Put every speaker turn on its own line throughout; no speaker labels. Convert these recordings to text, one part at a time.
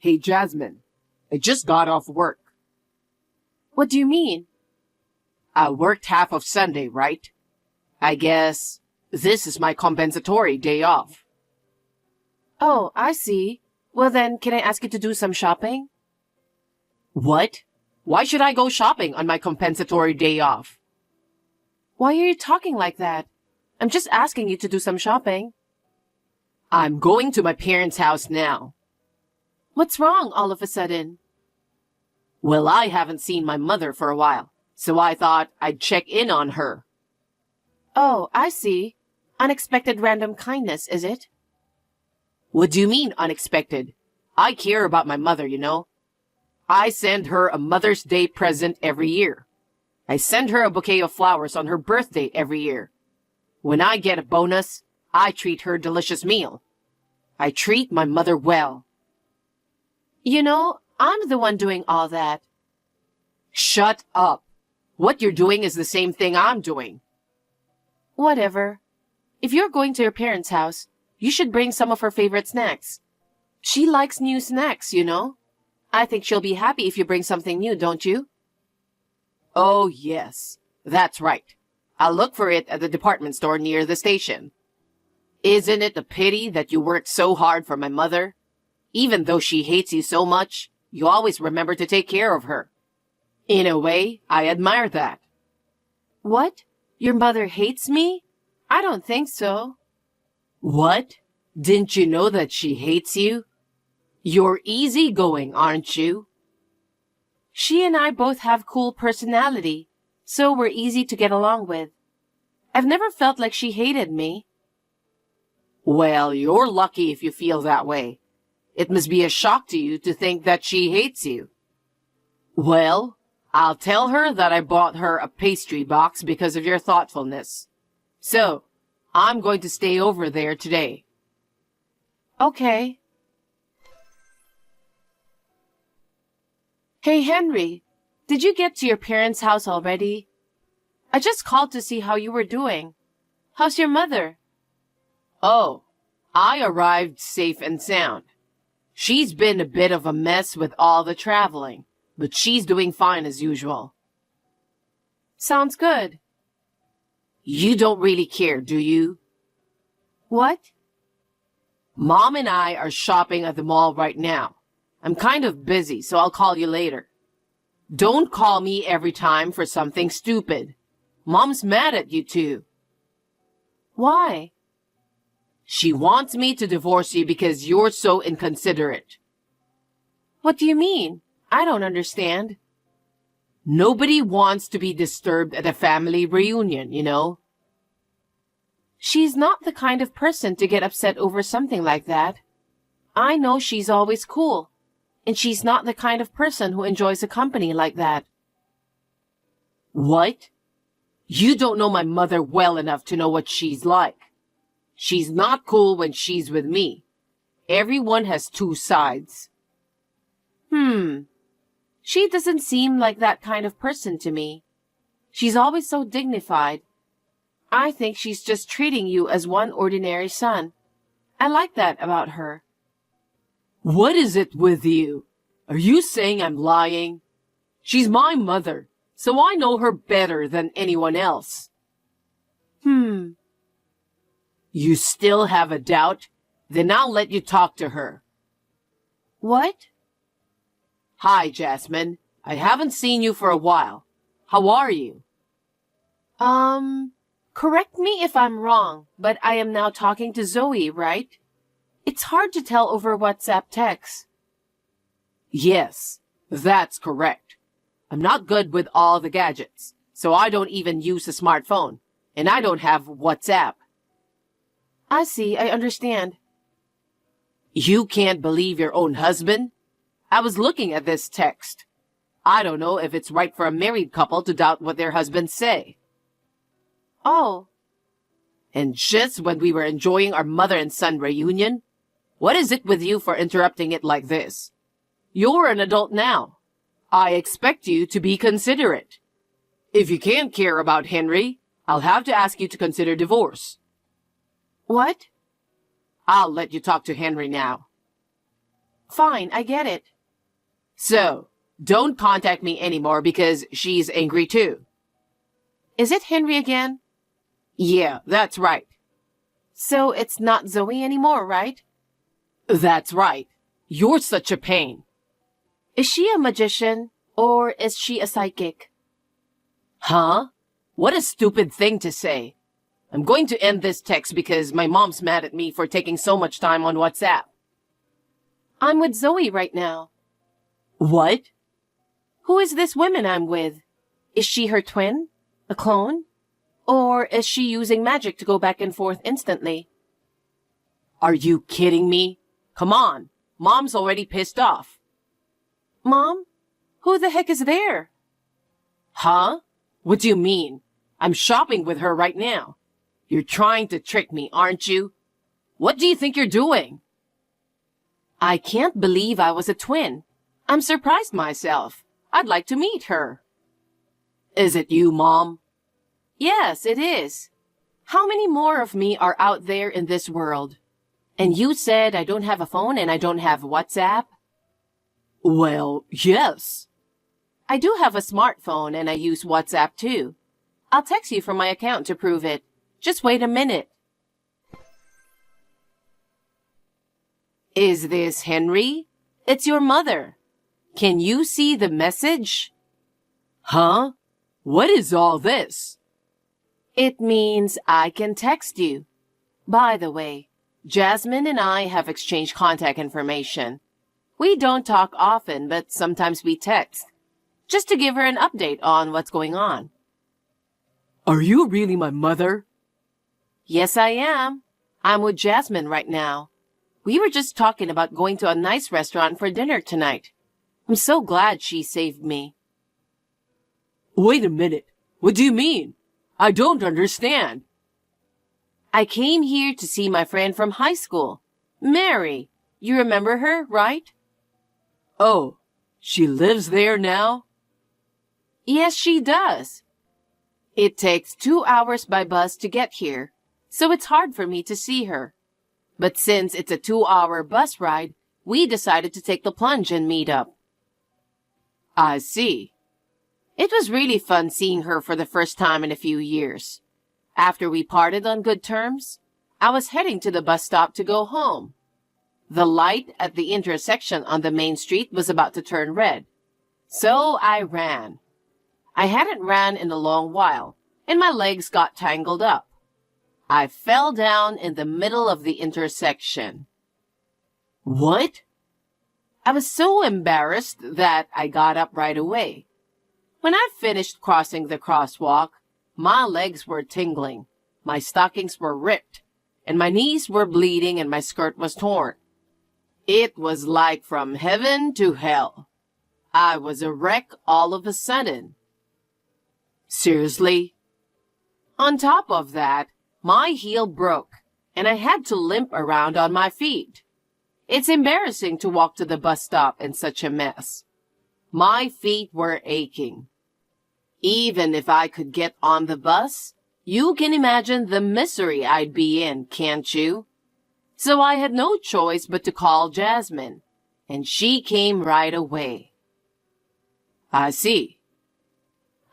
Hey, Jasmine. I just got off work.
What do you mean?
I worked half of Sunday, right? I guess this is my compensatory day off.
Oh, I see. Well then, can I ask you to do some shopping?
What? Why should I go shopping on my compensatory day off?
Why are you talking like that? I'm just asking you to do some shopping.
I'm going to my parents' house now.
What's wrong all of a sudden?
Well, I haven't seen my mother for a while, so I thought I'd check in on her.
Oh, I see. Unexpected random kindness, is it?
What do you mean, unexpected? I care about my mother, you know. I send her a Mother's Day present every year. I send her a bouquet of flowers on her birthday every year. When I get a bonus, I treat her a delicious meal. I treat my mother well.
You know, I'm the one doing all that.
Shut up. What you're doing is the same thing I'm doing.
Whatever. If you're going to your parents' house, you should bring some of her favorite snacks. She likes new snacks, you know. I think she'll be happy if you bring something new, don't you?
Oh, yes. That's right. I'll look for it at the department store near the station. Isn't it a pity that you worked so hard for my mother? Even though she hates you so much, you always remember to take care of her. In a way, I admire that.
What? Your mother hates me? I don't think so.
What? Didn't you know that she hates you? You're easygoing, aren't you?
She and I both have cool personality, so we're easy to get along with. I've never felt like she hated me.
Well, you're lucky if you feel that way. It must be a shock to you to think that she hates you. Well, I'll tell her that I bought her a pastry box because of your thoughtfulness. So, I'm going to stay over there today.
Okay. Hey, Henry, did you get to your parents' house already? I just called to see how you were doing. How's your mother?
Oh, I arrived safe and sound. She's been a bit of a mess with all the traveling, but she's doing fine as usual.
Sounds good.
You don't really care, do you?
What?
Mom and I are shopping at the mall right now. I'm kind of busy, so I'll call you later. Don't call me every time for something stupid. Mom's mad at you too.
Why?
She wants me to divorce you because you're so inconsiderate.
What do you mean? I don't understand.
Nobody wants to be disturbed at a family reunion, you know.
She's not the kind of person to get upset over something like that. I know she's always cool, and she's not the kind of person who enjoys a company like that.
What? You don't know my mother well enough to know what she's like. She's not cool when she's with me. Everyone has two sides.
She doesn't seem like that kind of person to me. She's always so dignified. I think she's just treating you as one ordinary son. I like that about her.
What is it with you? Are you saying I'm lying? She's my mother, so I know her better than anyone else. You still have a doubt? Then I'll let you talk to her.
What?
Hi, Jasmine. I haven't seen you for a while. How are you?
Correct me if I'm wrong, but I am now talking to Zoe, right? It's hard to tell over WhatsApp text.
Yes, that's correct. I'm not good with all the gadgets, so I don't even use a smartphone, and I don't have WhatsApp.
I see, I understand.
You can't believe your own husband? I was looking at this text. I don't know if it's right for a married couple to doubt what their husbands say.
Oh.
And just when we were enjoying our mother and son reunion? What is it with you for interrupting it like this? You're an adult now. I expect you to be considerate. If you can't care about Henry, I'll have to ask you to consider divorce.
What?
I'll let you talk to Henry now.
Fine, I get it.
So, don't contact me anymore because she's angry too.
Is it Henry again?
Yeah, that's right.
So it's not Zoe anymore, right?
That's right. You're such a pain.
Is she a magician or is she a psychic?
Huh? What a stupid thing to say. I'm going to end this text because my mom's mad at me for taking so much time on WhatsApp.
I'm with Zoe right now.
What?
Who is this woman I'm with? Is she her twin? A clone? Or is she using magic to go back and forth instantly?
Are you kidding me? Come on. Mom's already pissed off.
Mom? Who the heck is there?
Huh? What do you mean? I'm shopping with her right now. You're trying to trick me, aren't you? What do you think you're doing?
I can't believe I was a twin. I'm surprised myself. I'd like to meet her.
Is it you, Mom?
Yes, it is. How many more of me are out there in this world? And you said I don't have a phone and I don't have WhatsApp?
Well, yes.
I do have a smartphone and I use WhatsApp too. I'll text you from my account to prove it. Just wait a minute.
Is this Henry?
It's your mother. Can you see the message?
Huh? What is all this?
It means I can text you. By the way, Jasmine and I have exchanged contact information. We don't talk often, but sometimes we text. Just to give her an update on what's going on.
Are you really my mother?
Yes, I am. I'm with Jasmine right now. We were just talking about going to a nice restaurant for dinner tonight. I'm so glad she saved me.
Wait a minute. What do you mean? I don't understand.
I came here to see my friend from high school, Mary. You remember her, right?
Oh, she lives there now?
Yes, she does. It takes 2 hours by bus to get here, so it's hard for me to see her. But since it's a 2-hour bus ride, we decided to take the plunge and meet up.
I see.
It was really fun seeing her for the first time in a few years. After we parted on good terms, I was heading to the bus stop to go home. The light at the intersection on the main street was about to turn red. So I ran. I hadn't ran in a long while, and my legs got tangled up. I fell down in the middle of the intersection.
What?
I was so embarrassed that I got up right away. When I finished crossing the crosswalk, my legs were tingling, my stockings were ripped, and my knees were bleeding and my skirt was torn. It was like from heaven to hell. I was a wreck all of a sudden.
Seriously?
On top of that, my heel broke, and I had to limp around on my feet. It's embarrassing to walk to the bus stop in such a mess. My feet were aching. Even if I could get on the bus, you can imagine the misery I'd be in, can't you? So I had no choice but to call Jasmine, and she came right away.
I see.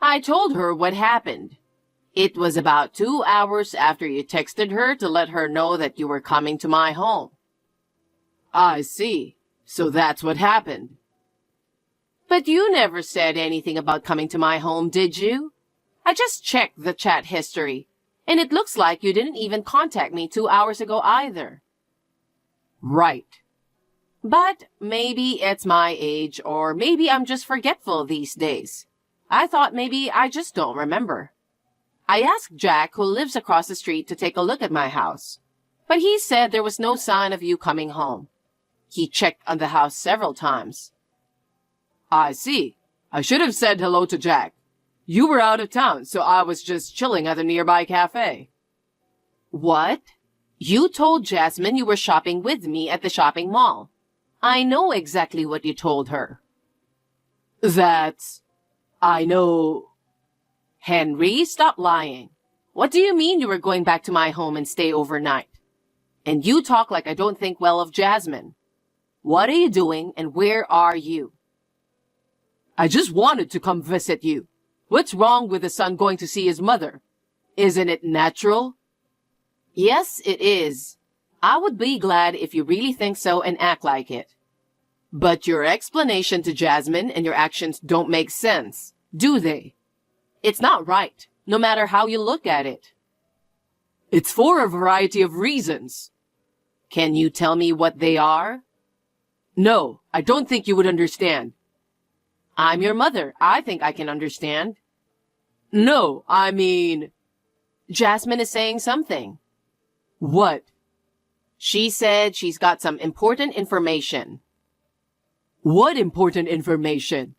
I told her what happened. It was about 2 hours after you texted her to let her know that you were coming to my home.
I see. So that's what happened.
But you never said anything about coming to my home, did you? I just checked the chat history, and it looks like you didn't even contact me 2 hours ago either.
Right.
But maybe it's my age, or maybe I'm just forgetful these days. I thought maybe I just don't remember. I asked Jack, who lives across the street, to take a look at my house, but he said there was no sign of you coming home. He checked on the house several times.
I see. I should have said hello to Jack. You were out of town, so I was just chilling at a nearby cafe.
What? You told Jasmine you were shopping with me at the shopping mall. I know exactly what you told her.
I know.
Henry, stop lying. What do you mean you were going back to my home and stay overnight? And you talk like I don't think well of Jasmine.
What are you doing and where are you? I just wanted to come visit you. What's wrong with the son going to see his mother? Isn't it natural? Yes, it is. I would be glad if you really think so and act like it. But your explanation to Jasmine and your actions don't make sense, do they? It's not right, no matter how you look at it. It's for a variety of reasons. Can you tell me what they are? No, I don't think you would understand. I'm your mother. I think I can understand. No, I mean... Jasmine is saying something. What? She said she's got some important information. What important information?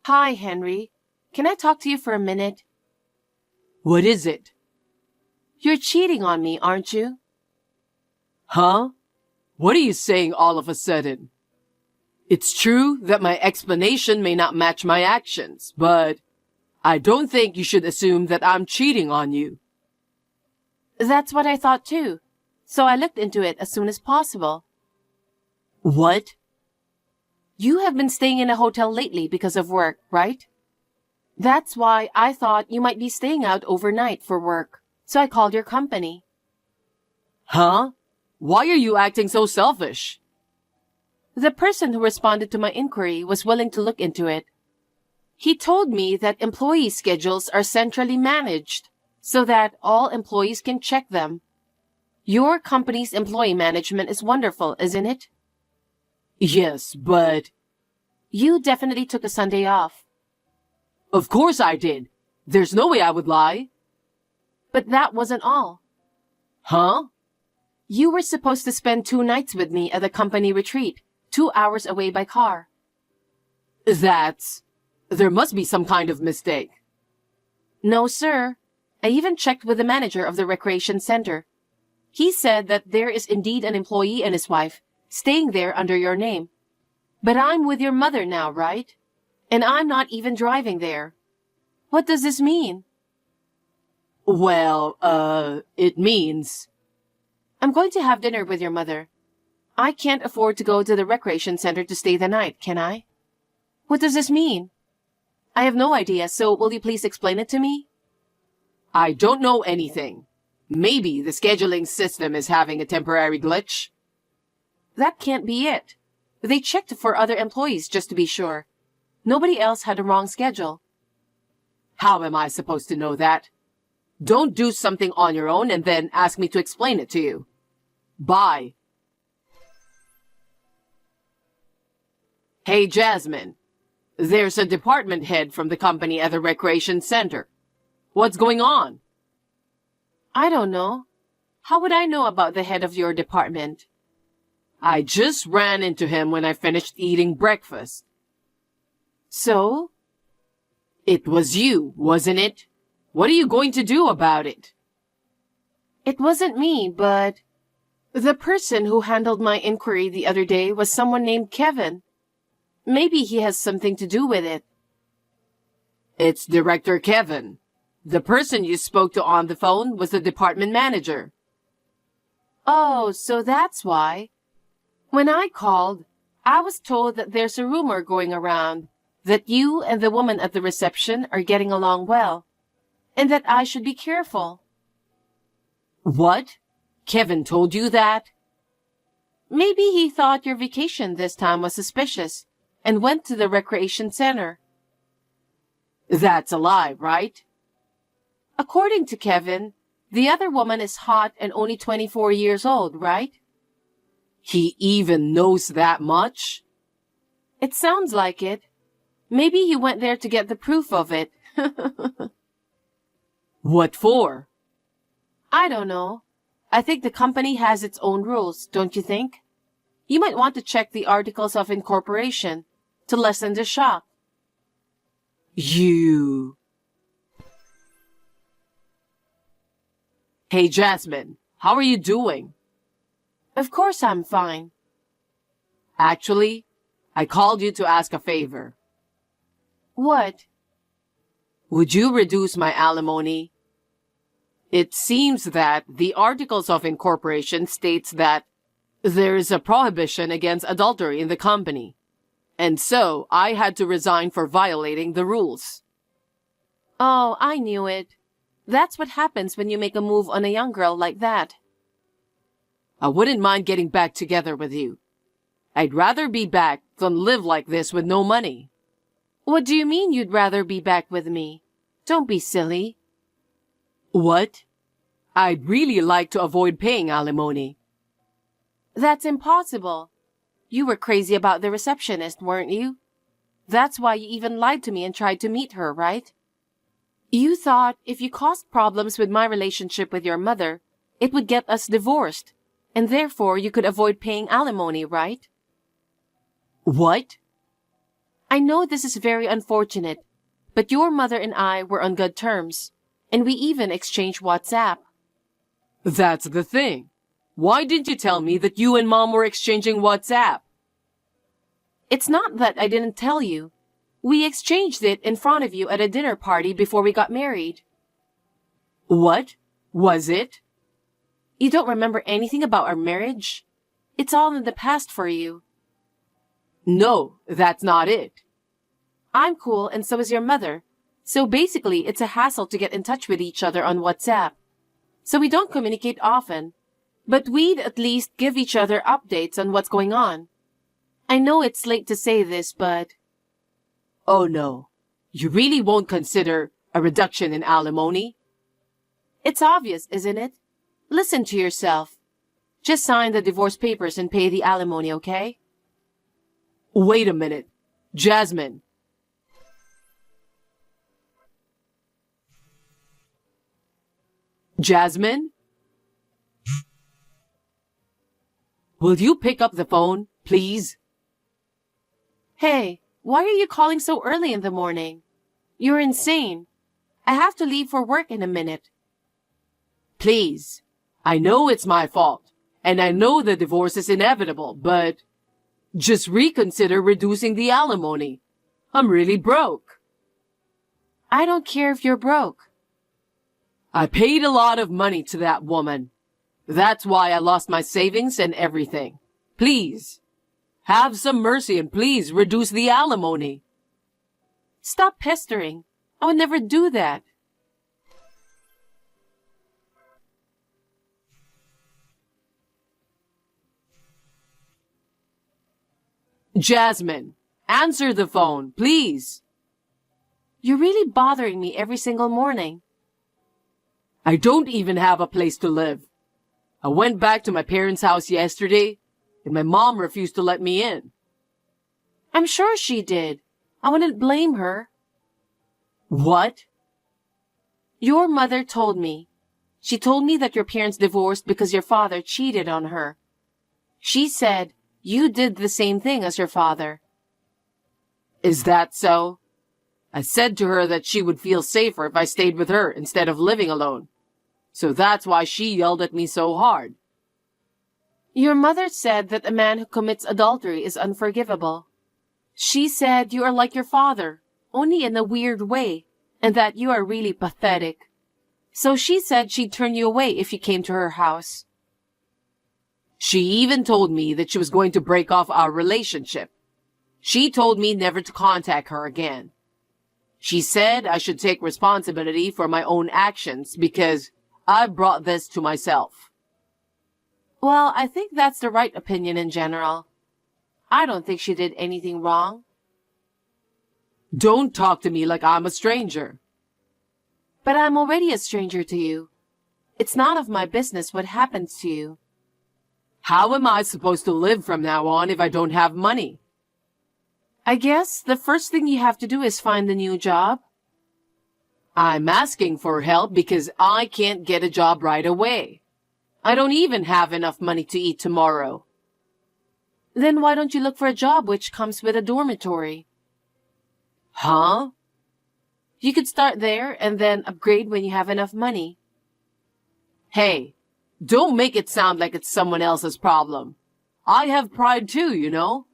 Hi, Henry. Can I talk to you for a minute?
What is it?
You're cheating on me, aren't you?
Huh? What are you saying all of a sudden? It's true that my explanation may not match my actions, but I don't think you should assume that I'm cheating on you.
That's what I thought too. So I looked into it as soon as possible.
What?
You have been staying in a hotel lately because of work, right? That's why I thought you might be staying out overnight for work. So I called your company.
Huh? Why are you acting so selfish?
The person who responded to my inquiry was willing to look into it. He told me that employee schedules are centrally managed so that all employees can check them. Your company's employee management is wonderful, isn't it?
Yes, but...
You definitely took a Sunday off.
Of course I did. There's no way I would lie.
But that wasn't all.
Huh?
You were supposed to spend 2 nights with me at a company retreat, 2 hours away by car.
There must be some kind of mistake.
No, sir. I even checked with the manager of the recreation center. He said that there is indeed an employee and his wife staying there under your name. But I'm with your mother now, right? And I'm not even driving there. What does this mean?
Well, it means...
I'm going to have dinner with your mother. I can't afford to go to the recreation center to stay the night, can I? What does this mean? I have no idea, so will you please explain it to me?
I don't know anything. Maybe the scheduling system is having a temporary glitch.
That can't be it. They checked for other employees just to be sure. Nobody else had a wrong schedule.
How am I supposed to know that? Don't do something on your own and then ask me to explain it to you. Bye. Hey, Jasmine. There's a department head from the company at the recreation center. What's going on?
I don't know. How would I know about the head of your department?
I just ran into him when I finished eating breakfast.
So?
It was you, wasn't it? What are you going to do about it?
It wasn't me, but the person who handled my inquiry the other day was someone named Kevin. Maybe he has something to do with it.
It's Director Kevin. The person you spoke to on the phone was the department manager.
Oh, so that's why. When I called, I was told that there's a rumor going around that you and the woman at the reception are getting along well, and that I should be careful.
What? Kevin told you that?
Maybe he thought your vacation this time was suspicious and went to the recreation center.
That's a lie, right?
According to Kevin, the other woman is hot and only 24 years old, right?
He even knows that much?
It sounds like it. Maybe he went there to get the proof of it.
What for?
I don't know. I think the company has its own rules, don't you think? You might want to check the articles of incorporation to lessen the shock.
You... Hey, Jasmine, how are you doing?
Of course I'm fine.
Actually, I called you to ask a favor.
What?
Would you reduce my alimony? It seems that the Articles of Incorporation states that there is a prohibition against adultery in the company. And so I had to resign for violating the rules.
Oh, I knew it. That's what happens when you make a move on a young girl like that.
I wouldn't mind getting back together with you. I'd rather be back than live like this with no money.
What do you mean you'd rather be back with me? Don't be silly.
What? I'd really like to avoid paying alimony.
That's impossible. You were crazy about the receptionist, weren't you? That's why you even lied to me and tried to meet her, right? You thought if you caused problems with my relationship with your mother, it would get us divorced, and therefore you could avoid paying alimony, right?
What?
I know this is very unfortunate, but your mother and I were on good terms, and we even exchanged WhatsApp.
That's the thing. Why didn't you tell me that you and Mom were exchanging WhatsApp?
It's not that I didn't tell you. We exchanged it in front of you at a dinner party before we got married.
What? Was it?
You don't remember anything about our marriage? It's all in the past for you.
No, that's not it.
I'm cool and so is your mother. So basically, it's a hassle to get in touch with each other on WhatsApp. So we don't communicate often. But we'd at least give each other updates on what's going on. I know it's late to say this, but...
Oh no. You really won't consider a reduction in alimony?
It's obvious, isn't it? Listen to yourself. Just sign the divorce papers and pay the alimony, okay?
Wait a minute. Jasmine. Jasmine? Will you pick up the phone, please?
Hey, why are you calling so early in the morning? You're insane. I have to leave for work in a minute.
Please. I know it's my fault, and I know the divorce is inevitable, but just reconsider reducing the alimony. I'm really broke.
I don't care if you're broke.
I paid a lot of money to that woman. That's why I lost my savings and everything. Please, have some mercy and please reduce the alimony.
Stop pestering. I would never do that.
Jasmine, answer the phone, please.
You're really bothering me every single morning.
I don't even have a place to live. I went back to my parents' house yesterday, and my mom refused to let me in.
I'm sure she did. I wouldn't blame her.
What?
Your mother told me. She told me that your parents divorced because your father cheated on her. She said you did the same thing as your father.
Is that so? I said to her that she would feel safer if I stayed with her instead of living alone. So that's why she yelled at me so hard.
Your mother said that a man who commits adultery is unforgivable. She said you are like your father, only in a weird way, and that you are really pathetic. So she said she'd turn you away if you came to her house.
She even told me that she was going to break off our relationship. She told me never to contact her again. She said I should take responsibility for my own actions because I brought this to myself.
Well, I think that's the right opinion in general. I don't think she did anything wrong.
Don't talk to me like I'm a stranger.
But I'm already a stranger to you. It's none of my business what happens to you.
How am I supposed to live from now on if I don't have money?
I guess the first thing you have to do is find a new job.
I'm asking for help because I can't get a job right away. I don't even have enough money to eat tomorrow.
Then why don't you look for a job which comes with a dormitory?
Huh?
You could start there and then upgrade when you have enough money.
Hey, don't make it sound like it's someone else's problem. I have pride too, you know?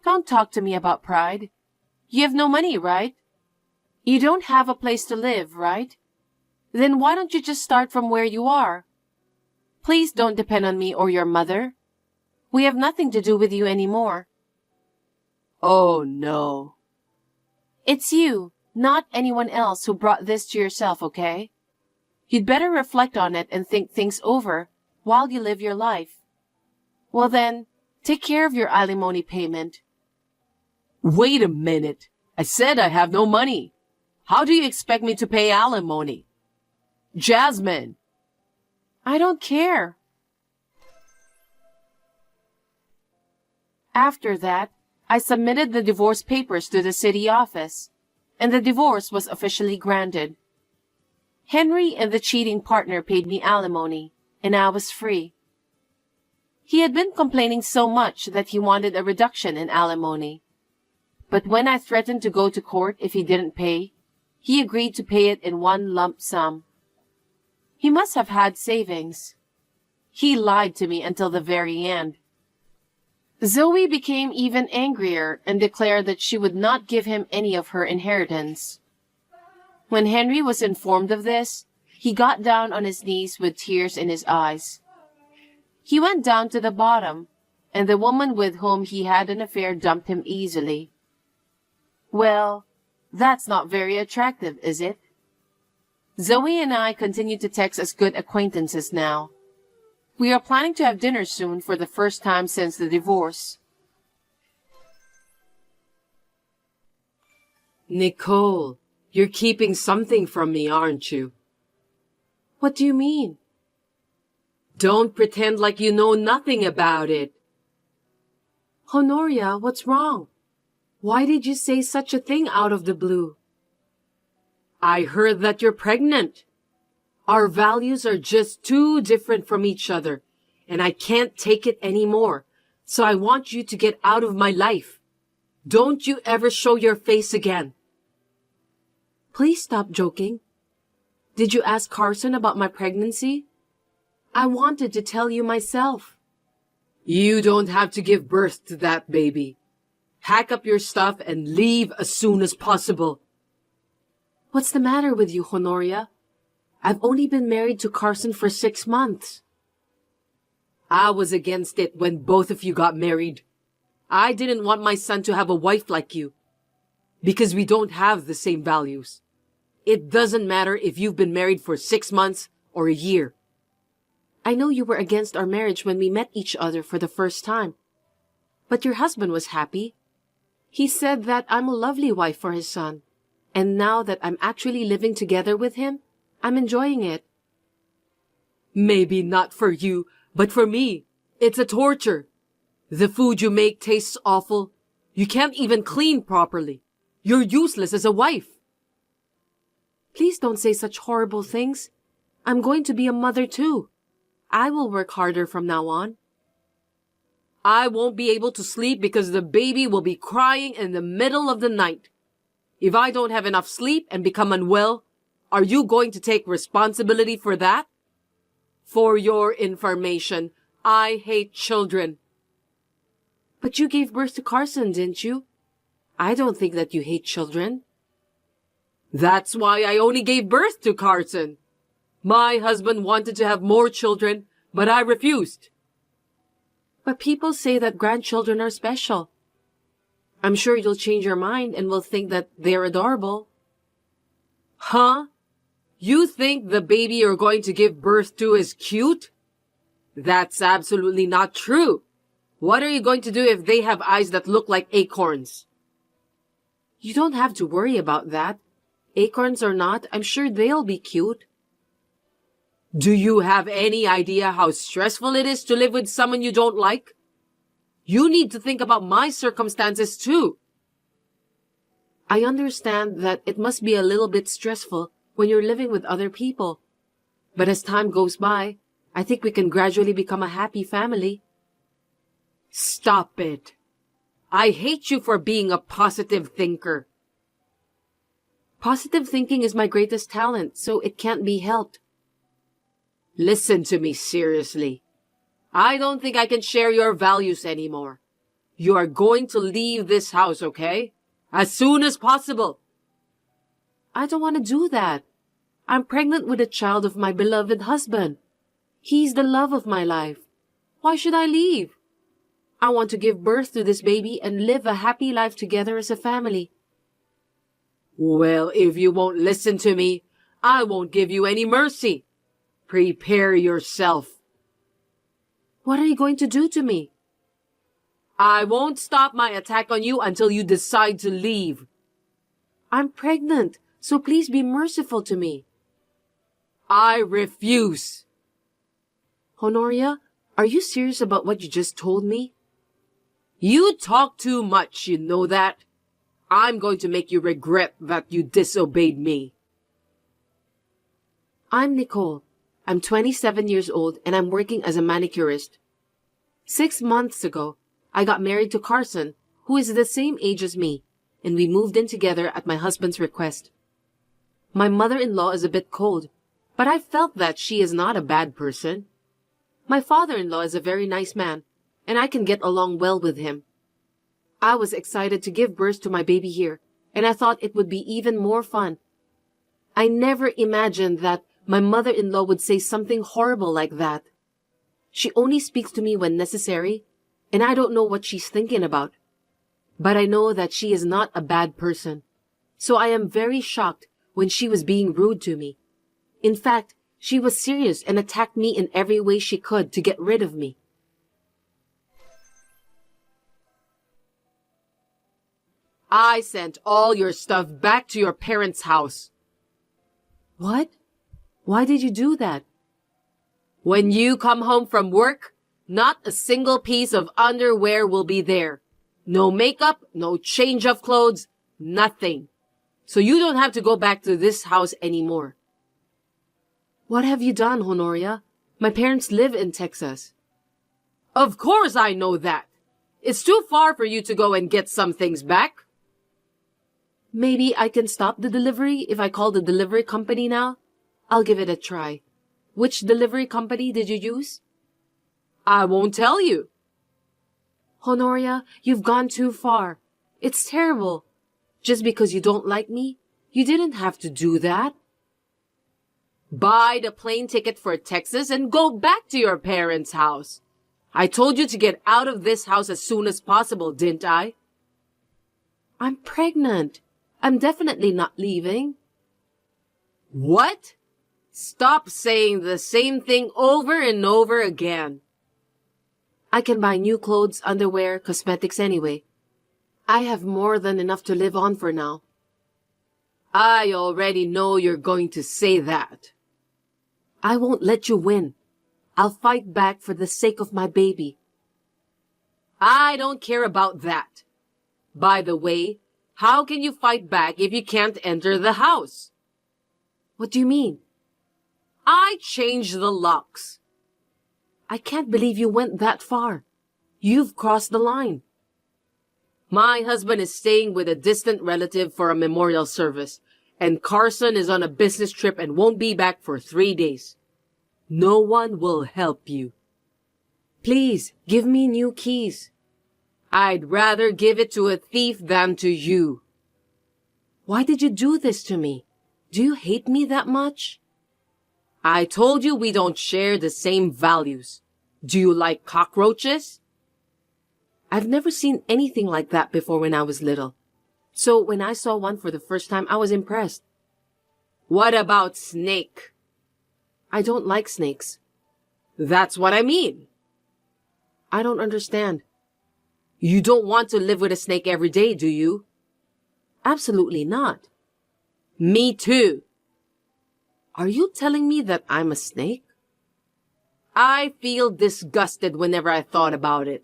Don't talk to me about pride. You have no money, right? You don't have a place to live, right? Then why don't you just start from where you are? Please don't depend on me or your mother. We have nothing to do with you anymore.
Oh no.
It's you, not anyone else, who brought this to yourself, okay? You'd better reflect on it and think things over while you live your life. Well then, take care of your alimony payment.
Wait a minute. I said I have no money. How do you expect me to pay alimony? Jasmine!
I don't care. After that, I submitted the divorce papers to the city office, and the divorce was officially granted. Henry and the cheating partner paid me alimony, and I was free. He had been complaining so much that he wanted a reduction in alimony. But when I threatened to go to court if he didn't pay, he agreed to pay it in one lump sum. He must have had savings. He lied to me until the very end. Zoe became even angrier and declared that she would not give him any of her inheritance. When Henry was informed of this, he got down on his knees with tears in his eyes. He went down to the bottom, and the woman with whom he had an affair dumped him easily. Well, that's not very attractive, is it? Zoe and I continue to text as good acquaintances now. We are planning to have dinner soon for the first time since the divorce.
Nicole, you're keeping something from me, aren't you?
What do you mean?
Don't pretend like you know nothing about it.
Honoria, what's wrong? Why did you say such a thing out of the blue?
I heard that you're pregnant. Our values are just too different from each other, and I can't take it anymore, so I want you to get out of my life. Don't you ever show your face again.
Please stop joking. Did you ask Carson about my pregnancy? I wanted to tell you myself.
You don't have to give birth to that baby. Pack up your stuff and leave as soon as possible.
What's the matter with you, Honoria? I've only been married to Carson for 6 months.
I was against it when both of you got married. I didn't want my son to have a wife like you, because we don't have the same values. It doesn't matter if you've been married for 6 months or a year.
I know you were against our marriage when we met each other for the first time. But your husband was happy. He said that I'm a lovely wife for his son. And now that I'm actually living together with him, I'm enjoying it.
Maybe not for you, but for me, it's a torture. The food you make tastes awful. You can't even clean properly. You're useless as a wife.
Please don't say such horrible things. I'm going to be a mother too. I will work harder from now on.
I won't be able to sleep because the baby will be crying in the middle of the night. If I don't have enough sleep and become unwell, are you going to take responsibility for that? For your information, I hate children.
But you gave birth to Carson, didn't you? I don't think that you hate children.
That's why I only gave birth to Carson. My husband wanted to have more children, but I refused.
But people say that grandchildren are special. I'm sure you'll change your mind and will think that they're adorable.
Huh? You think the baby you're going to give birth to is cute? That's absolutely not true. What are you going to do if they have eyes that look like acorns?
You don't have to worry about that. Acorns or not, I'm sure they'll be cute.
Do you have any idea how stressful it is to live with someone you don't like? You need to think about my circumstances too.
I understand that it must be a little bit stressful when you're living with other people. But as time goes by, I think we can gradually become a happy family.
Stop it. I hate you for being a positive thinker.
Positive thinking is my greatest talent, so it can't be helped.
Listen to me seriously. I don't think I can share your values anymore. You are going to leave this house, okay? As soon as possible.
I don't want to do that. I'm pregnant with a child of my beloved husband. He's the love of my life. Why should I leave? I want to give birth to this baby and live a happy life together as a family.
Well, if you won't listen to me, I won't give you any mercy. Prepare yourself.
What are you going to do to me?
I won't stop my attack on you until you decide to leave.
I'm pregnant, so please be merciful to me.
I refuse.
Honoria, are you serious about what you just told me?
You talk too much, you know that? I'm going to make you regret that you disobeyed me.
I'm Nicole. I'm 27 years old and I'm working as a manicurist. 6 months ago, I got married to Carson, who is the same age as me, and we moved in together at my husband's request. My mother-in-law is a bit cold, but I felt that she is not a bad person. My father-in-law is a very nice man, and I can get along well with him. I was excited to give birth to my baby here, and I thought it would be even more fun. I never imagined that my mother-in-law would say something horrible like that. She only speaks to me when necessary, and I don't know what she's thinking about. But I know that she is not a bad person. So I am very shocked when she was being rude to me. In fact, she was serious and attacked me in every way she could to get rid of me.
I sent all your stuff back to your parents' house.
What? Why did you do that?
When you come home from work, not a single piece of underwear will be there. No makeup, no change of clothes, nothing. So you don't have to go back to this house anymore.
What have you done, Honoria? My parents live in Texas.
Of course I know that. It's too far for you to go and get some things back.
Maybe I can stop the delivery if I call the delivery company now? I'll give it a try. Which delivery company did you use?
I won't tell you.
Honoria, you've gone too far. It's terrible. Just because you don't like me, you didn't have to do that.
Buy the plane ticket for Texas and go back to your parents' house. I told you to get out of this house as soon as possible, didn't I?
I'm pregnant. I'm definitely not leaving.
What? Stop saying the same thing over and over again.
I can buy new clothes, underwear, cosmetics anyway. I have more than enough to live on for now.
I already know you're going to say that.
I won't let you win. I'll fight back for the sake of my baby.
I don't care about that. By the way, how can you fight back if you can't enter the house?
What do you mean?
I changed the locks.
I can't believe you went that far. You've crossed the line.
My husband is staying with a distant relative for a memorial service, and Carson is on a business trip and won't be back for 3 days. No one will help you.
Please, give me new keys.
I'd rather give it to a thief than to you.
Why did you do this to me? Do you hate me that much?
I told you we don't share the same values. Do you like cockroaches?
I've never seen anything like that before when I was little. So when I saw one for the first time, I was impressed.
What about snake?
I don't like snakes.
That's what I mean.
I don't understand.
You don't want to live with a snake every day, do you?
Absolutely not.
Me too.
Are you telling me that I'm a snake?
I feel disgusted whenever I thought about it.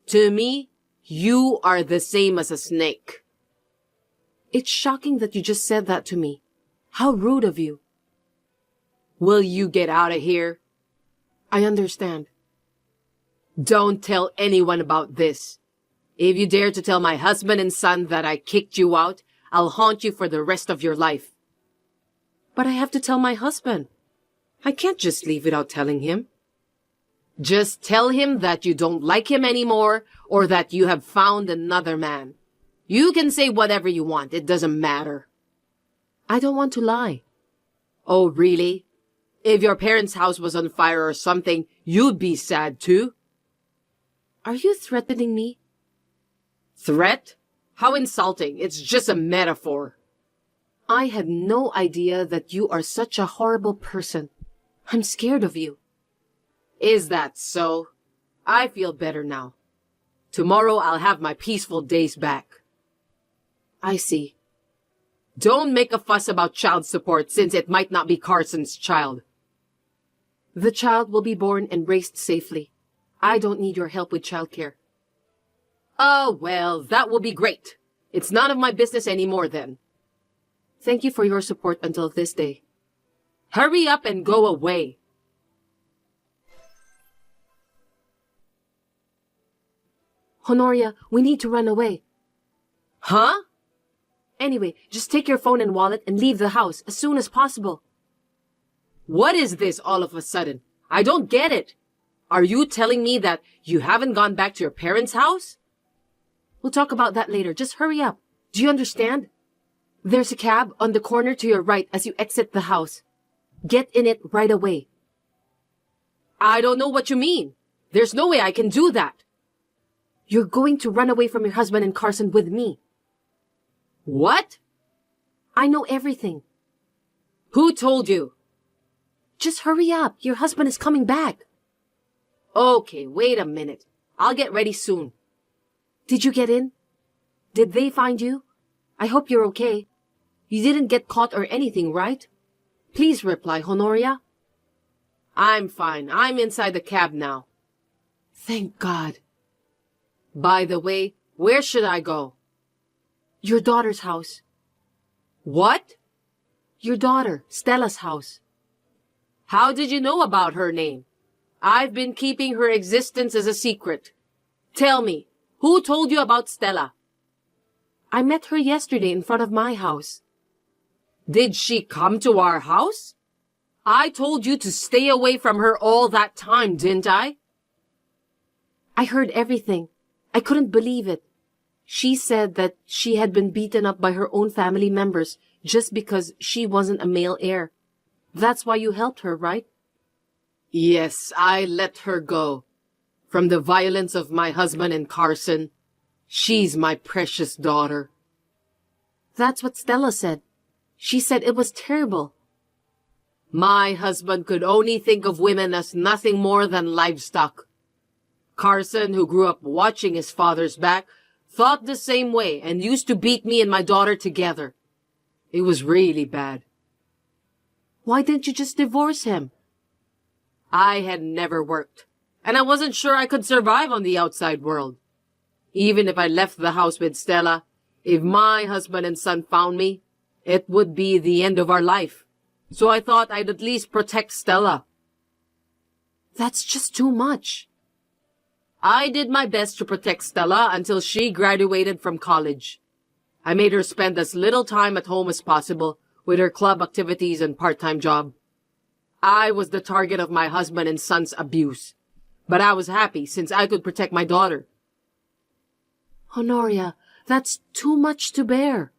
To me, you are the same as a snake.
It's shocking that you just said that to me. How rude of you.
Will you get out of here?
I understand.
Don't tell anyone about this. If you dare to tell my husband and son that I kicked you out, I'll haunt you for the rest of your life.
But I have to tell my husband. I can't just leave without telling him.
Just tell him that you don't like him anymore or that you have found another man. You can say whatever you want. It doesn't matter.
I don't want to lie.
Oh, really? If your parents' house was on fire or something, you'd be sad too.
Are you threatening me?
Threat? How insulting. It's just a metaphor.
I had no idea that you are such a horrible person. I'm scared of you.
Is that so? I feel better now. Tomorrow I'll have my peaceful days back.
I see.
Don't make a fuss about child support since it might not be Carson's child.
The child will be born and raised safely. I don't need your help with childcare.
Oh, well, that will be great. It's none of my business anymore then.
Thank you for your support until this day.
Hurry up and go away.
Honoria, we need to run away.
Huh?
Anyway, just take your phone and wallet and leave the house as soon as possible.
What is this all of a sudden? I don't get it. Are you telling me that you haven't gone back to your parents' house?
We'll talk about that later. Just hurry up. Do you understand? There's a cab on the corner to your right as you exit the house. Get in it right away.
I don't know what you mean. There's no way I can do that.
You're going to run away from your husband and Carson with me.
What?
I know everything.
Who told you?
Just hurry up. Your husband is coming back.
Okay, wait a minute. I'll get ready soon.
Did you get in? Did they find you? I hope you're okay. You didn't get caught or anything, right? Please reply, Honoria.
I'm fine. I'm inside the cab now.
Thank God.
By the way, where should I go?
Your daughter's house.
What?
Your daughter, Stella's house.
How did you know about her name? I've been keeping her existence as a secret. Tell me, who told you about Stella?
I met her yesterday in front of my house.
Did she come to our house? I told you to stay away from her all that time, didn't I?
I heard everything. I couldn't believe it. She said that she had been beaten up by her own family members just because she wasn't a male heir. That's why you helped her, right?
Yes, I let her go. From the violence of my husband and Carson. She's my precious daughter.
That's what Stella said. She said it was terrible.
My husband could only think of women as nothing more than livestock. Carson, who grew up watching his father's back, thought the same way and used to beat me and my daughter together. It was really bad.
Why didn't you just divorce him?
I had never worked, and I wasn't sure I could survive on the outside world. Even if I left the house with Stella, if my husband and son found me, it would be the end of our life. So I thought I'd at least protect Stella.
That's just too much.
I did my best to protect Stella until she graduated from college. I made her spend as little time at home as possible with her club activities and part-time job. I was the target of my husband and son's abuse, but I was happy since I could protect my daughter.
Honoria, that's too much to bear.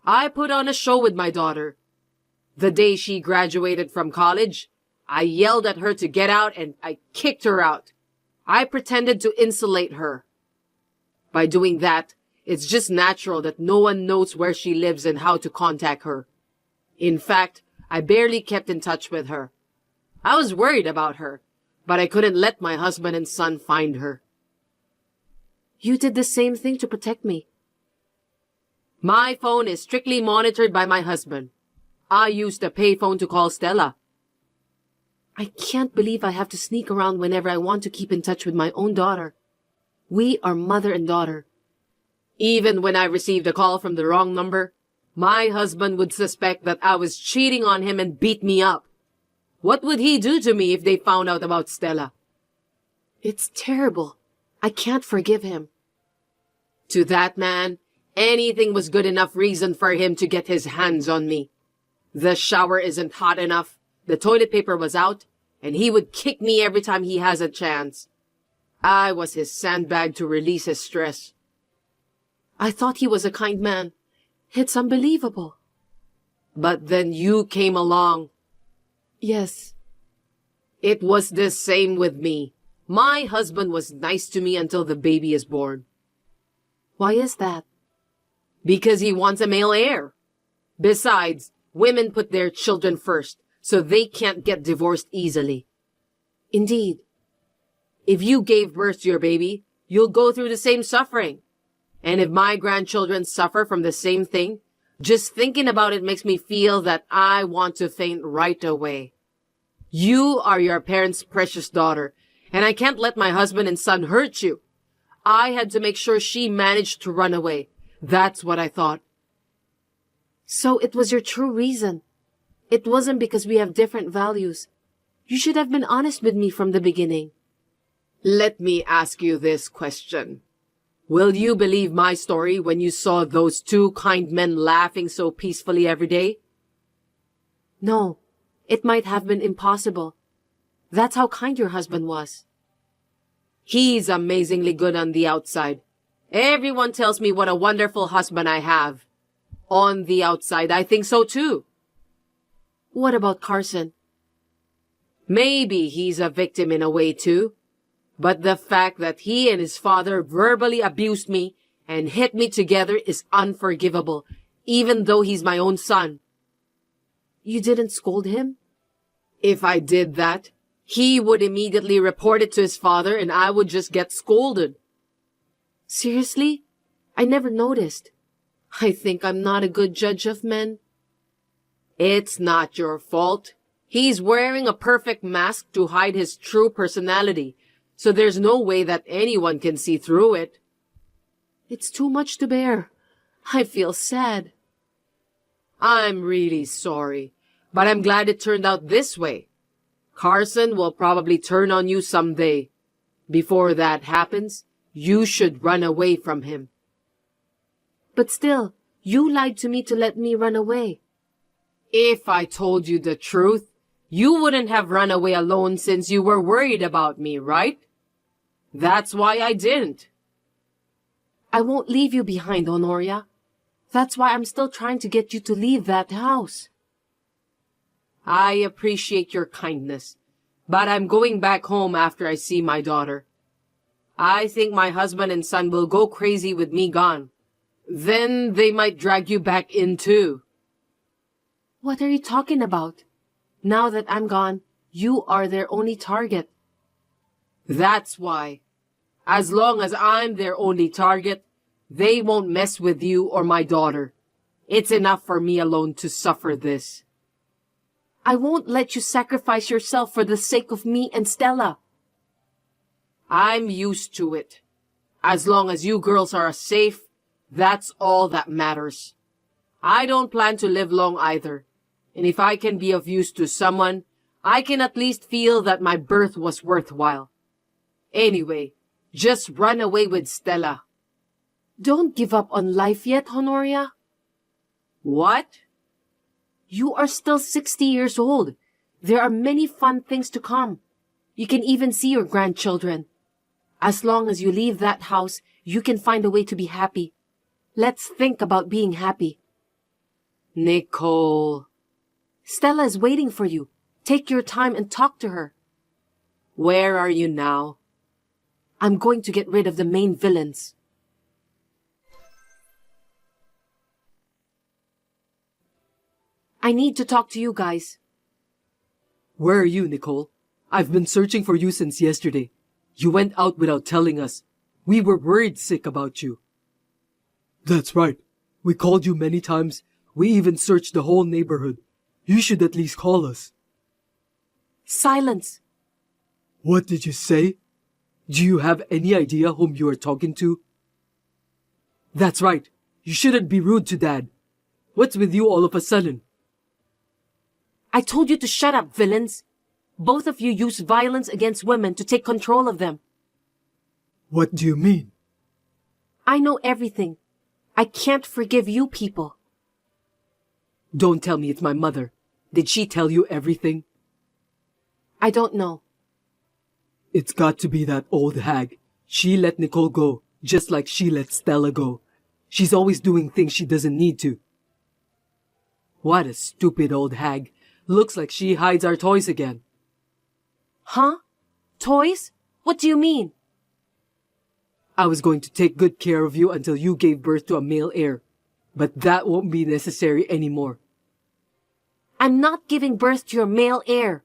I put on a show with my daughter. The day she graduated from college, I yelled at her to get out and I kicked her out. I pretended to insulate her. By doing that, it's just natural that no one knows where she lives and how to contact her. In fact, I barely kept in touch with her. I was worried about her, but I couldn't let my husband and son find her.
You did the same thing to protect me.
My phone is strictly monitored by my husband. I used a payphone to call Stella.
I can't believe I have to sneak around whenever I want to keep in touch with my own daughter. We are mother and daughter.
Even when I received a call from the wrong number, my husband would suspect that I was cheating on him and beat me up. What would he do to me if they found out about Stella?
It's terrible. I can't forgive him.
To that man, anything was good enough reason for him to get his hands on me. The shower isn't hot enough, the toilet paper was out, and he would kick me every time he has a chance. I was his sandbag to release his stress.
I thought he was a kind man. It's unbelievable.
But then you came along.
Yes.
It was the same with me. My husband was nice to me until the baby is born.
Why is that?
Because he wants a male heir. Besides, women put their children first, so they can't get divorced easily.
Indeed.
If you gave birth to your baby, you'll go through the same suffering. And if my grandchildren suffer from the same thing, just thinking about it makes me feel that I want to faint right away. You are your parents' precious daughter, and I can't let my husband and son hurt you. I had to make sure she managed to run away. That's what I thought.
So it was your true reason. It wasn't because we have different values. You should have been honest with me from the beginning.
Let me ask you this question. Will you believe my story when you saw those two kind men laughing so peacefully every day?
No, it might have been impossible. That's how kind your husband was.
He's amazingly good on the outside. Everyone tells me what a wonderful husband I have. On the outside, I think so too.
What about Carson?
Maybe he's a victim in a way too. But the fact that he and his father verbally abused me and hit me together is unforgivable, even though he's my own son.
You didn't scold him?
If I did that, he would immediately report it to his father and I would just get scolded.
Seriously? I never noticed. I think I'm not a good judge of men.
It's not your fault. He's wearing a perfect mask to hide his true personality, so there's no way that anyone can see through it.
It's too much to bear. I feel sad.
I'm really sorry, but I'm glad it turned out this way. Carson will probably turn on you someday. Before that happens, you should run away from him.
But still, you lied to me to let me run away.
If I told you the truth, you wouldn't have run away alone since you were worried about me, right? That's why I didn't.
I won't leave you behind, Honoria. That's why I'm still trying to get you to leave that house.
I appreciate your kindness, but I'm going back home after I see my daughter. I think my husband and son will go crazy with me gone. Then they might drag you back in too.
What are you talking about? Now that I'm gone, you are their only target.
That's why. As long as I'm their only target, they won't mess with you or my daughter. It's enough for me alone to suffer this.
I won't let you sacrifice yourself for the sake of me and Stella.
I'm used to it. As long as you girls are safe, that's all that matters. I don't plan to live long either. And if I can be of use to someone, I can at least feel that my birth was worthwhile. Anyway, just run away with Stella.
Don't give up on life yet, Honoria.
What?
You are still 60 years old. There are many fun things to come. You can even see your grandchildren. As long as you leave that house, you can find a way to be happy. Let's think about being happy.
Nicole.
Stella is waiting for you. Take your time and talk to her.
Where are you now?
I'm going to get rid of the main villains. I need to talk to you guys.
Where are you, Nicole? I've been searching for you since yesterday. You went out without telling us. We were worried sick about you. That's right. We called you many times. We even searched the whole neighborhood. You should at least call us.
Silence.
What did you say? Do you have any idea whom you are talking to? That's right. You shouldn't be rude to Dad. What's with you all of a sudden?
I told you to shut up, villains. Both of you use violence against women to take control of them.
What do you mean?
I know everything. I can't forgive you people.
Don't tell me it's my mother. Did she tell you everything?
I don't know.
It's got to be that old hag. She let Nicole go, just like she let Stella go. She's always doing things she doesn't need to. What a stupid old hag. Looks like she hides our toys again.
Huh? Toys? What do you mean?
I was going to take good care of you until you gave birth to a male heir. But that won't be necessary anymore.
I'm not giving birth to your male heir.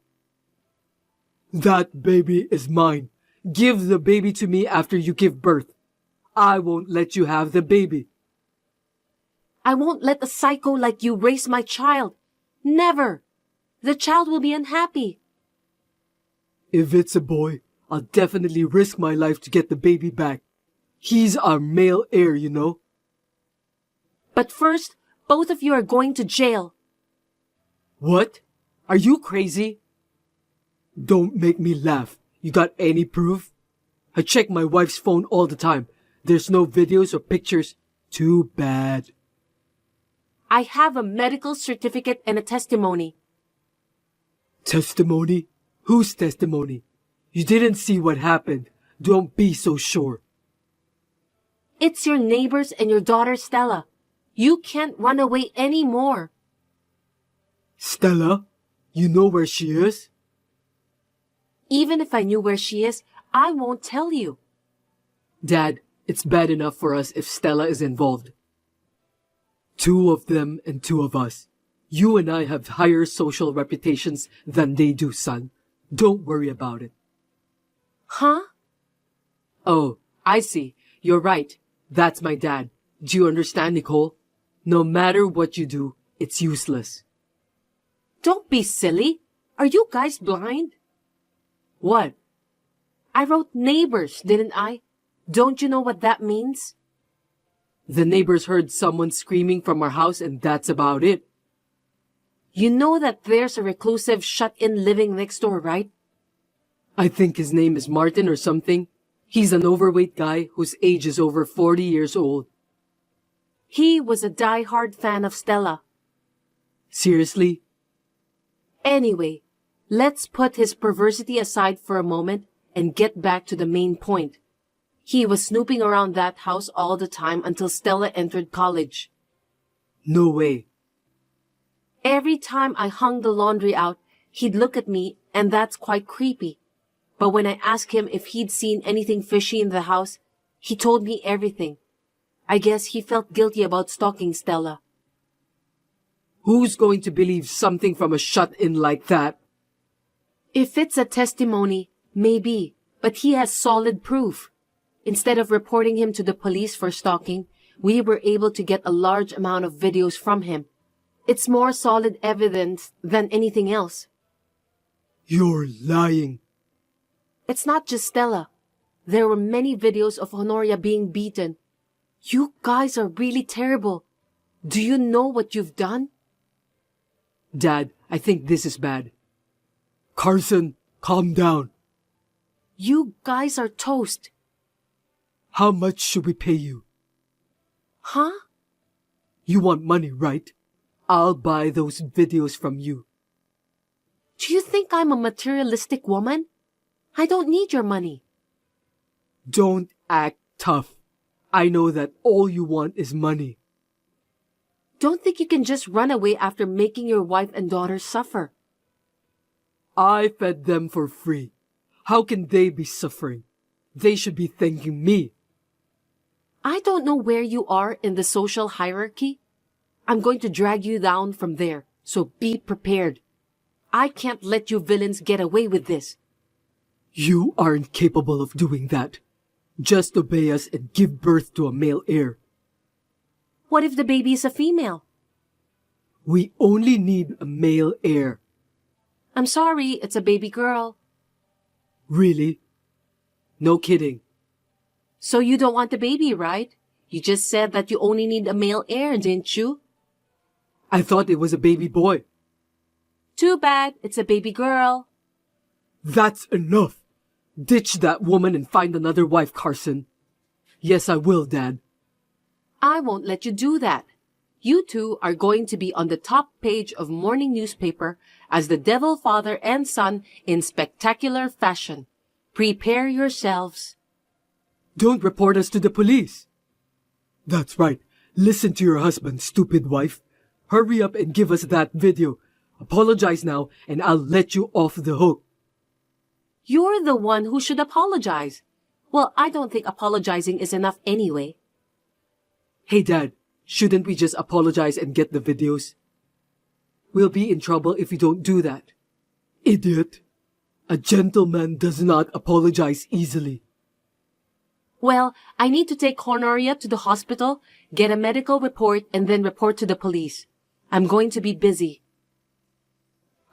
That baby is mine. Give the baby to me after you give birth. I won't let you have the baby.
I won't let a psycho like you raise my child. Never. The child will be unhappy.
If it's a boy, I'll definitely risk my life to get the baby back. He's our male heir, you know.
But first, both of you are going to jail.
What? Are you crazy? Don't make me laugh. You got any proof? I check my wife's phone all the time. There's no videos or pictures. Too bad.
I have a medical certificate and a testimony.
Testimony? Whose testimony? You didn't see what happened. Don't be so sure.
It's your neighbors and your daughter Stella. You can't run away anymore.
Stella? You know where she is?
Even if I knew where she is, I won't tell you.
Dad, it's bad enough for us if Stella is involved. Two of them and two of us. You and I have higher social reputations than they do, son. Don't worry about it.
Huh?
Oh, I see. You're right. That's my dad. Do you understand, Nicole? No matter what you do, it's useless.
Don't be silly. Are you guys blind?
What?
I wrote neighbors, didn't I? Don't you know what that means?
The neighbors heard someone screaming from our house and that's about it.
You know that there's a reclusive shut-in living next door, right?
I think his name is Martin or something. He's an overweight guy whose age is over 40 years old.
He was a die-hard fan of Stella.
Seriously?
Anyway, let's put his perversity aside for a moment and get back to the main point. He was snooping around that house all the time until Stella entered college.
No way.
Every time I hung the laundry out, he'd look at me, and that's quite creepy. But when I asked him if he'd seen anything fishy in the house, he told me everything. I guess he felt guilty about stalking Stella.
Who's going to believe something from a shut-in like that?
If it's a testimony, maybe, but he has solid proof. Instead of reporting him to the police for stalking, we were able to get a large amount of videos from him. It's more solid evidence than anything else.
You're lying.
It's not just Stella. There were many videos of Honoria being beaten. You guys are really terrible. Do you know what you've done?
Dad, I think this is bad. Carson, calm down.
You guys are toast.
How much should we pay you?
Huh?
You want money, right? I'll buy those videos from you.
Do you think I'm a materialistic woman? I don't need your money.
Don't act tough. I know that all you want is money.
Don't think you can just run away after making your wife and daughter suffer.
I fed them for free. How can they be suffering? They should be thanking me.
I don't know where you are in the social hierarchy. I'm going to drag you down from there, so be prepared. I can't let you villains get away with this.
You aren't capable of doing that. Just obey us and give birth to a male heir.
What if the baby is a female?
We only need a male heir.
I'm sorry, it's a baby girl.
Really? No kidding.
So you don't want the baby, right? You just said that you only need a male heir, didn't you?
I thought it was a baby boy.
Too bad, it's a baby girl.
That's enough. Ditch that woman and find another wife, Carson. Yes, I will, Dad.
I won't let you do that. You two are going to be on the top page of morning newspaper as the devil father and son in spectacular fashion. Prepare yourselves.
Don't report us to the police. That's right. Listen to your husband, stupid wife. Hurry up and give us that video. Apologize now and I'll let you off the hook.
You're the one who should apologize. Well, I don't think apologizing is enough anyway.
Hey Dad, shouldn't we just apologize and get the videos? We'll be in trouble if we don't do that. Idiot. A gentleman does not apologize easily.
Well, I need to take Honoria to the hospital, get a medical report, and then report to the police. I'm going to be busy.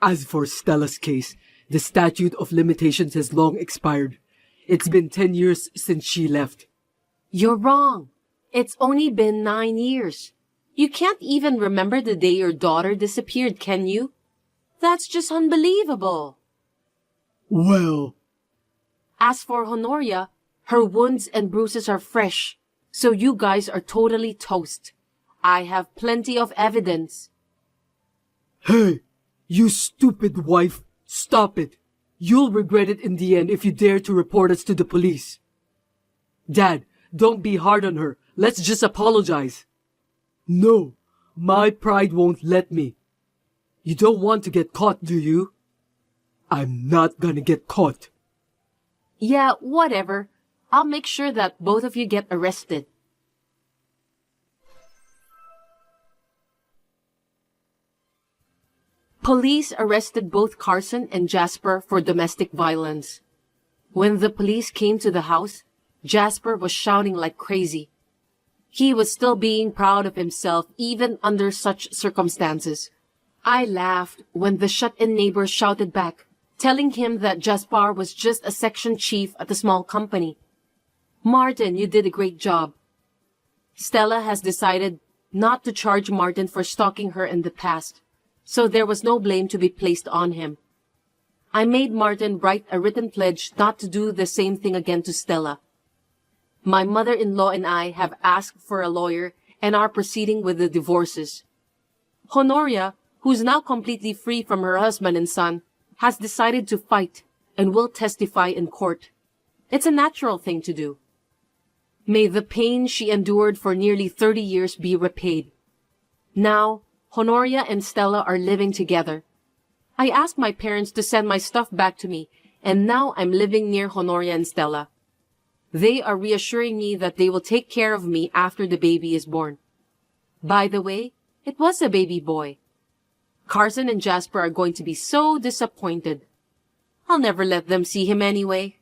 As for Stella's case, the statute of limitations has long expired. It's been 10 years since she left.
You're wrong. It's only been 9 years. You can't even remember the day your daughter disappeared, can you? That's just unbelievable.
Well,
As for Honoria, her wounds and bruises are fresh, so you guys are totally toast. I have plenty of evidence.
hey, you stupid wife, stop it. You'll regret it in the end if you dare to report us to the police. Dad, don't be hard on her. Let's just apologize. No, my pride won't let me. You don't want to get caught, do you? I'm not gonna get caught.
Yeah, whatever. I'll make sure that both of you get arrested. Police arrested both Carson and Jasper for domestic violence. When the police came to the house, Jasper was shouting like crazy. He was still being proud of himself even under such circumstances. I laughed when the shut-in neighbors shouted back, telling him that Jasper was just a section chief at a small company. Martin, you did a great job. Stella has decided not to charge Martin for stalking her in the past, so there was no blame to be placed on him. I made Martin write a written pledge not to do the same thing again to Stella. My mother-in-law and I have asked for a lawyer and are proceeding with the divorces. Honoria, who's now completely free from her husband and son, has decided to fight and will testify in court. It's a natural thing to do. May the pain she endured for nearly 30 years be repaid. Now, Honoria and Stella are living together. I asked my parents to send my stuff back to me, and now I'm living near Honoria and Stella. They are reassuring me that they will take care of me after the baby is born. By the way, it was a baby boy. Carson and Jasper are going to be so disappointed. I'll never let them see him anyway.